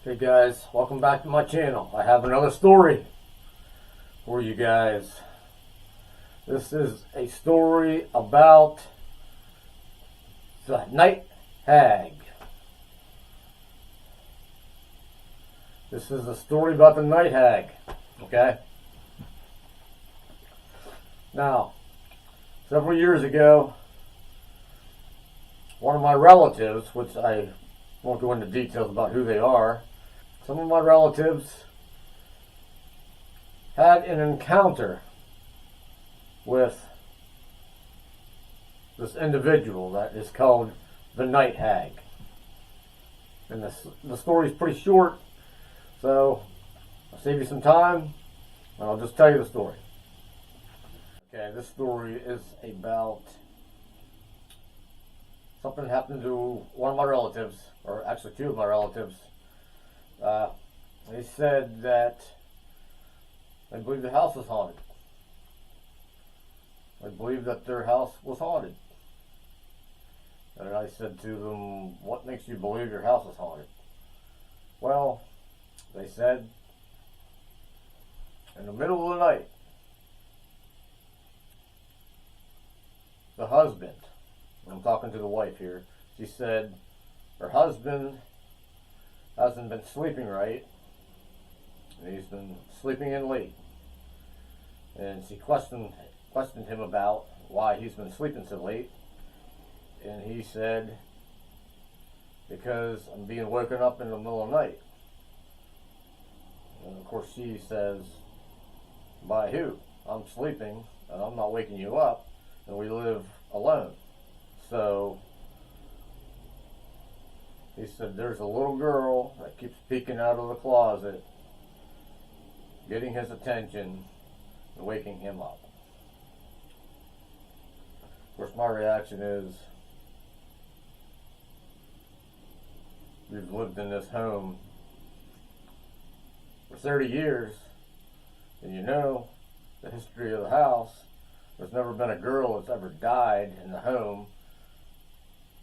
Hey guys, welcome back to my channel. I have another story for you guys. This is a story about the Night Hag. This is a story about the Night Hag, okay? Now, several years ago, one of my relatives, which I won't go into details about who they are, some of my relatives had an encounter with this individual that is called the Night Hag. And the story is pretty short, so I'll save you some time and I'll just tell you the story. Okay, this story is about something happened to one of my relatives, or actually two of my relatives. They said that they believed the house was haunted. They believed that their house was haunted. And I said to them, "What makes you believe your house is haunted?" Well, they said, in the middle of the night, the husband, I'm talking to the wife here, she said her husband hasn't been sleeping right, and he's been sleeping in late. And she questioned him about why he's been sleeping so late, and he said, "Because I'm being woken up in the middle of the night." And of course she says, "By who? I'm sleeping and I'm not waking you up, and we live alone." So he said, "There's a little girl that keeps peeking out of the closet, getting his attention and waking him up." Of course, my reaction is, you've lived in this home for 30 years, and you know the history of the house. There's never been a girl that's ever died in the home.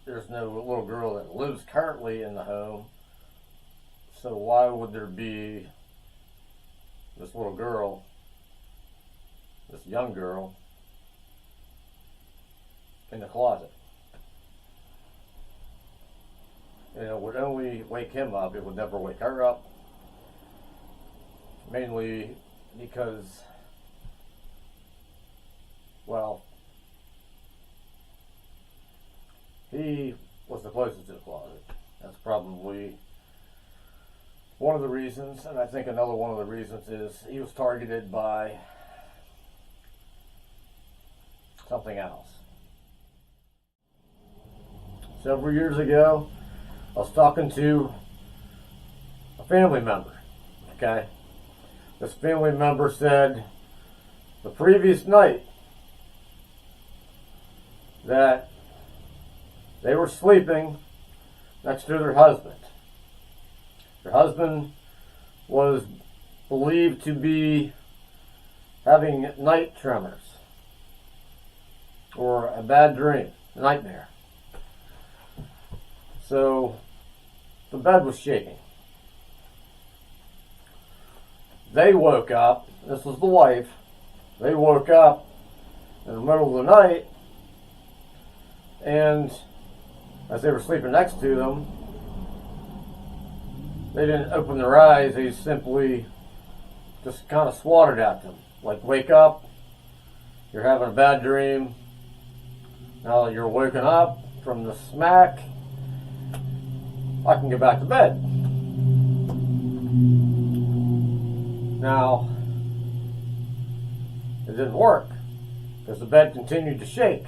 There's no little girl that lives currently in the home. So why would there be this little girl, this young girl, in the closet? And it would only wake him up. It would never wake her up. Mainly because, well, he was the closest to the closet. That's probably one of the reasons. And I think another one of the reasons is he was targeted by something else. Several years ago, I was talking to a family member, okay? This family member said the previous night that they were sleeping next to their husband. Their husband was believed to be having night tremors or a bad dream, a nightmare. So the bed was shaking. They woke up, this was the wife, they woke up in the middle of the night, and as they were sleeping next to them, they didn't open their eyes. They simply just kind of swatted at them. Like, "Wake up, you're having a bad dream. Now that you're woken up from the smack, I can get back to bed." Now, it didn't work because the bed continued to shake.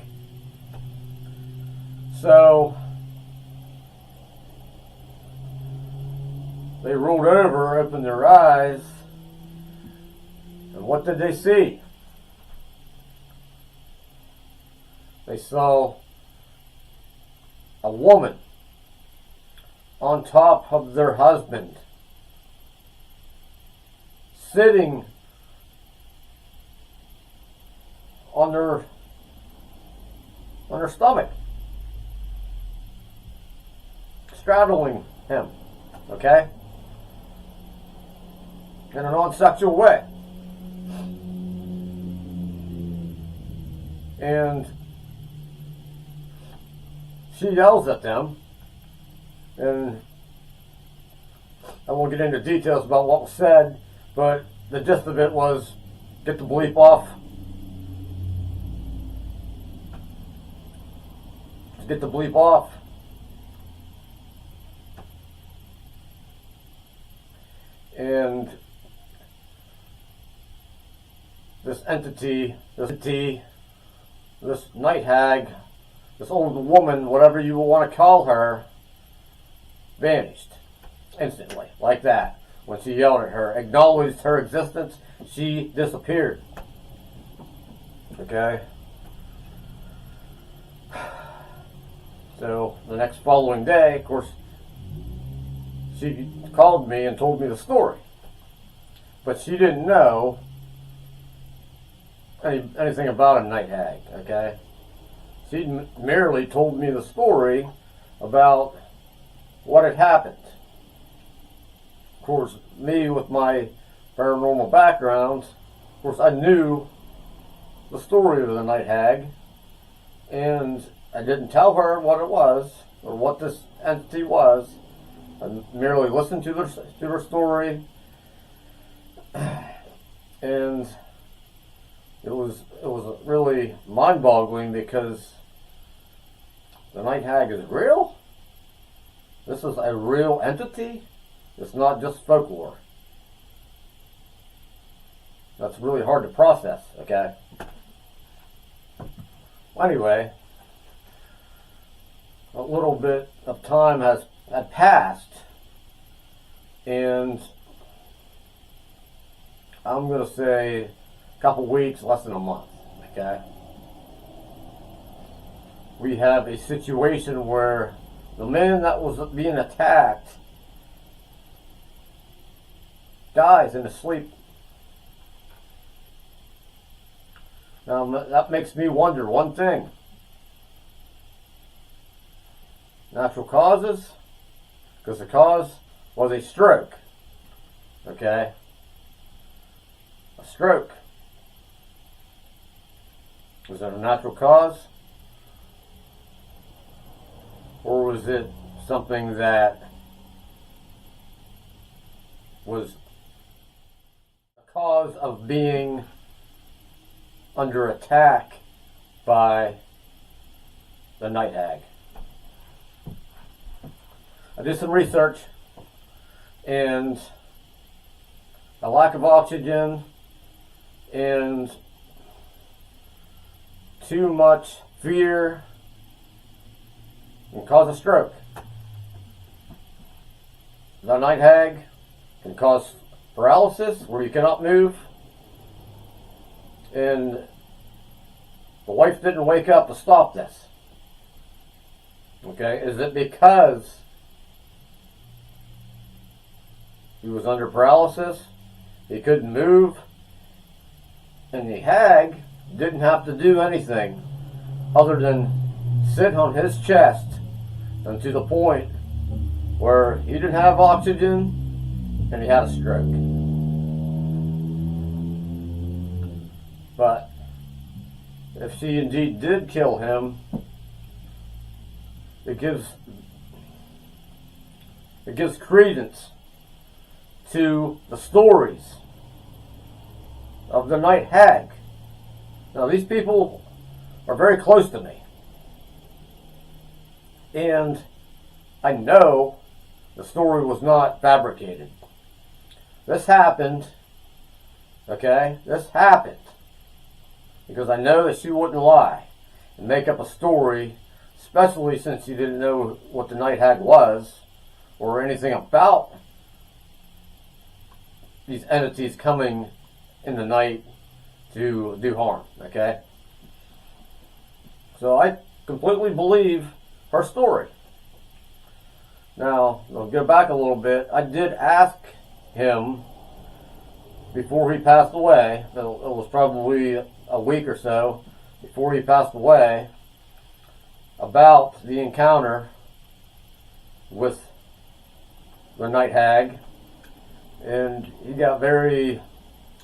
So they rolled over, opened their eyes, and what did they see? They saw a woman on top of their husband, sitting on their stomach, straddling him. Okay? in a non-sexual way. And she yells at them, and I won't get into details about what was said, but the gist of it was, get the bleep off. Get the bleep off. And this entity, this night hag, this old woman, whatever you want to call her, vanished instantly, like that. When she yelled at her, acknowledged her existence, she disappeared. Okay? So, the next following day, of course, she called me and told me the story. But she didn't know anything about a night hag, okay? She merely told me the story about what had happened. Of course, me with my paranormal background, of course, I knew the story of the night hag, and I didn't tell her what it was or what this entity was. I merely listened to her story, and it was really mind-boggling because the night hag is real. This is a real entity. It's not just folklore. That's really hard to process, okay? Well, anyway, a little bit of time had passed, and I'm going to say a couple weeks, less than a month, okay? We have a situation where the man that was being attacked dies in his sleep. Now that makes me wonder one thing. Natural causes, because the cause was a stroke. Okay? A stroke. Was it a natural cause? Or was it something that was a cause of being under attack by the night hag? I did some research, and a lack of oxygen and too much fear can cause a stroke. The night hag can cause paralysis where you cannot move, and the wife didn't wake up to stop this. Okay, is it because he was under paralysis, he couldn't move, and the hag didn't have to do anything other than sit on his chest, and to the point where he didn't have oxygen and he had a stroke. But if she indeed did kill him, it gives credence to the stories of the night hag. Now, these people are very close to me, and I know the story was not fabricated. This happened, okay? This happened because I know that she wouldn't lie and make up a story, especially since she didn't know what the night hag was or anything about these entities coming in the night to do harm, okay? So I completely believe her story. Now, I'll go back a little bit. I did ask him before he passed away, it was probably a week or so before he passed away, about the encounter with the night hag. And he got very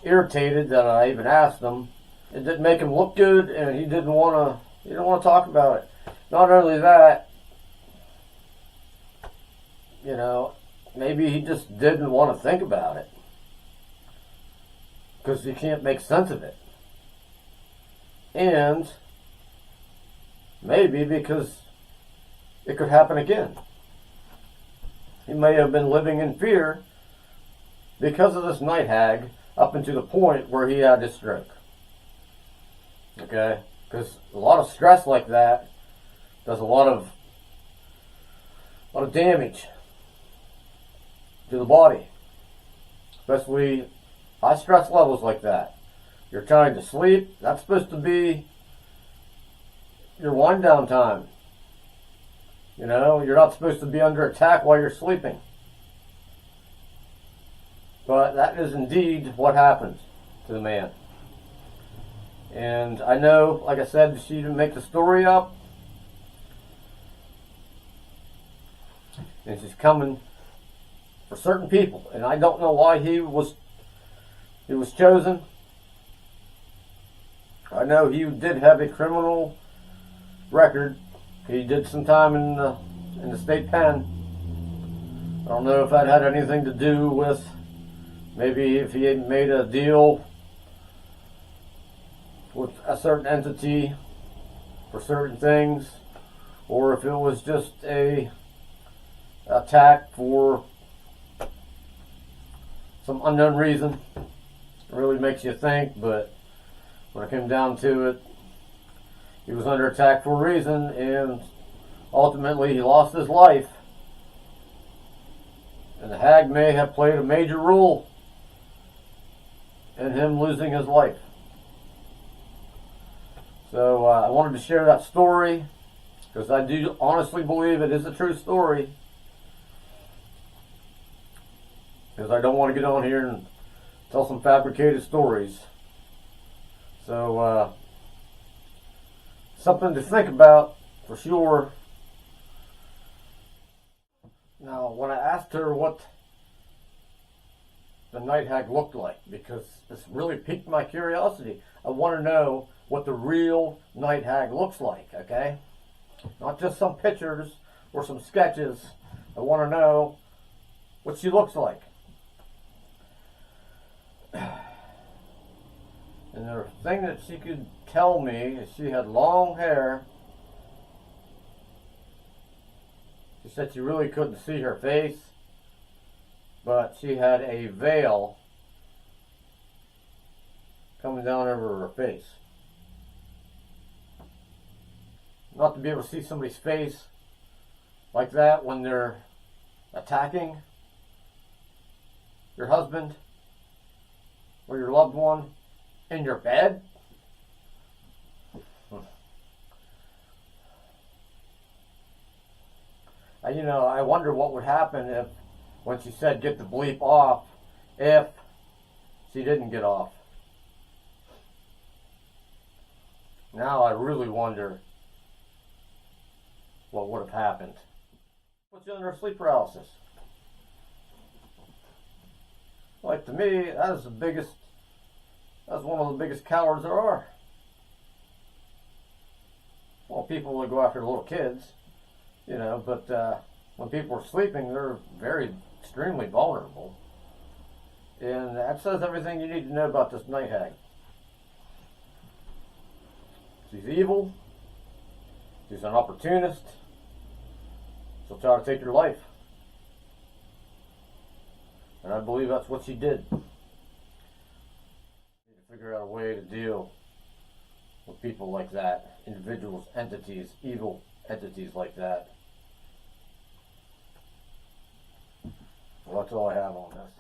irritated that I even asked him. It didn't make him look good, and he didn't want to talk about it. Not only that, you know, maybe he just didn't want to think about it because he can't make sense of it. And maybe because it could happen again. He may have been living in fear because of this night hag up until the point where he had his stroke. Okay? Because a lot of stress like that does a lot of damage to the body. Especially high stress levels like that. You're trying to sleep. That's supposed to be your wind down time. You know, you're not supposed to be under attack while you're sleeping. But that is indeed what happened to the man. And I know, like I said, she didn't make the story up. And she's coming for certain people. And I don't know why he was chosen. I know he did have a criminal record. He did some time in the state pen. I don't know if that had anything to do with maybe if he had made a deal with a certain entity for certain things, or if it was just a attack for some unknown reason. It really makes you think, but when it came down to it, he was under attack for a reason, and ultimately he lost his life. And the hag may have played a major role in him losing his life. So I wanted to share that story because I do honestly believe it is a true story. Because I don't want to get on here and tell some fabricated stories. So something to think about for sure. Now, when I asked her what the night hag looked like, because this really piqued my curiosity, I want to know what the real night hag looks like, okay? Not just some pictures or some sketches. I want to know what she looks like. And the thing that she could tell me is she had long hair. She said she really couldn't see her face, but she had a veil coming down over her face. Not to be able to see somebody's face like that when they're attacking your husband or your loved one in your bed. You know, I wonder what would happen if, when she said get the bleep off, if she didn't get off. Now I really wonder what would have happened. Puts you under sleep paralysis. Like, to me, that's one of the biggest cowards there are. Well, people that go after little kids, you know, but when people are sleeping, they're extremely vulnerable. And that says everything you need to know about this night hag. She's evil. She's an opportunist. She'll try to take your life. And I believe that's what she did. You need to figure out a way to deal with people like that. Individuals, entities, evil entities like that. Well, that's all I have on this.